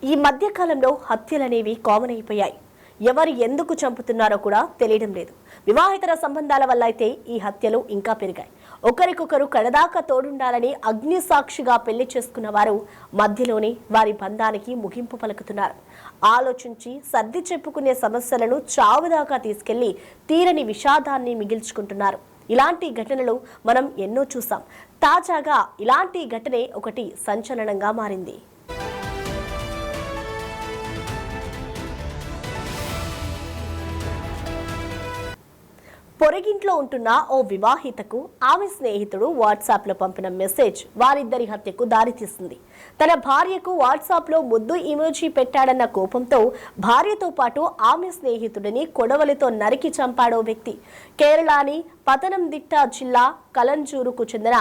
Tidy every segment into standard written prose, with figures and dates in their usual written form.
ఈ మధ్య కాలంలో హత్యలనేవి కామన్ అయిపోయాయి. ఎవరు ఎందుకు చంపుతున్నారో కూడా తెలియడం లేదు. వివాహితర సంబంధాల వల్ల అయితే ఈ హత్యలు ఇంకా పెరిగాయి. ఒకరికొకరు కడదాకా తోడుండాలని అగ్ని సాక్షిగా పెళ్లి చేసుకున్న వారు మధ్యలోనే వారి బంధానికి ముగింపు పలుకుతున్నారు. ఆలోచించి సర్ది చెప్పుకునే సమస్యలను చావుదాకా తీసుకెళ్లి తీరని విషాదాన్ని మిగిల్చుకుంటున్నారు. ఇలాంటి ఘటనలు మనం ఎన్నో చూసాం. తాజాగా ఇలాంటి ఘటనే ఒకటి సంచలనంగా మారింది. పొరగింట్లో ఉంటున్న ఓ వివాహితకు ఆమె స్నేహితుడు వాట్సాప్ లో పంపిన మెసేజ్ వారిద్దరి హత్యకు దారితీస్తుంది. తన భార్యకు వాట్సాప్ లో ముద్దు ఇమోజీ పెట్టాడన్న కోపంతో భార్యతో పాటు ఆమె స్నేహితుడిని కొడవలితో నరికి చంపాడో వ్యక్తి. కేరళని పతనందిట్ట జిల్లా కలంజూరుకు చెందిన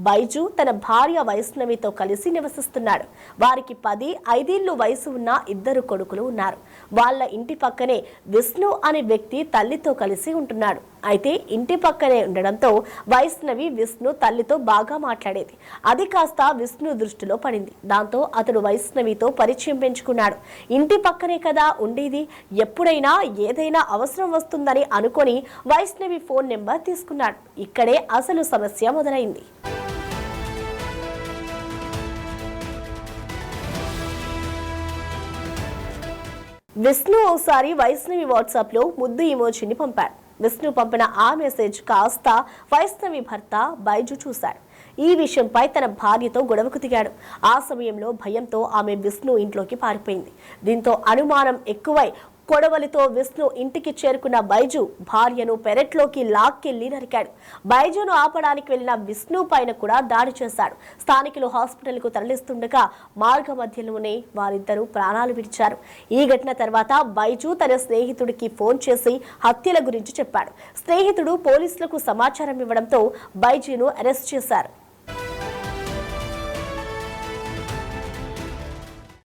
బైజు తన భార్య వైష్ణవితో కలిసి నివసిస్తున్నాడు. వారికి 10-5 వయసు ఉన్న 2 కొడుకులు ఉన్నారు. వాళ్ళ ఇంటి పక్కనే విష్ణు అనే వ్యక్తి తల్లితో కలిసి ఉంటున్నాడు. అయితే ఇంటి పక్కనే ఉండడంతో వైష్ణవి విష్ణు తల్లితో బాగా మాట్లాడేది. అది కాస్త విష్ణు దృష్టిలో పడింది. దాంతో అతడు వైష్ణవితో పరిచయం పెంచుకున్నాడు. ఇంటి పక్కనే కదా ఉండేది, ఎప్పుడైనా ఏదైనా అవసరం వస్తుందని అనుకొని వైష్ణవి ఫోన్ నెంబర్ తీసుకున్నాడు. ఇక్కడే అసలు సమస్య మొదలైంది. విష్ణు ఓసారి వైష్ణవి వాట్సాప్ లో ముద్దు ఇమోజీని పంపాడు. విష్ణు పంపిన ఆ మెసేజ్ కాస్త వైష్ణవి భర్త బైజు చూశాడు. ఈ విషయంపై తన భార్యతో గొడవకు దిగాడు. ఆ సమయంలో భయంతో ఆమె విష్ణు ఇంట్లోకి పారిపోయింది. దీంతో అనుమానం ఎక్కువై కొడవలితో విష్ణు ఇంటికి చేరుకున్న బైజు భార్యను పెరట్లోకి లాక్కెళ్లి నరికాడు. బైజును ఆపడానికి వెళ్లిన విష్ణు పైన కూడా దాడి చేశాడు. స్థానికులు హాస్పిటల్ కు తరలిస్తుండగా మార్గ మధ్యలోనే వారిద్దరూ ప్రాణాలు విడిచారు. ఈ ఘటన తర్వాత బైజు తన స్నేహితుడికి ఫోన్ చేసి హత్యల గురించి చెప్పాడు. స్నేహితుడు పోలీసులకు సమాచారం ఇవ్వడంతో బైజును అరెస్ట్ చేశారు.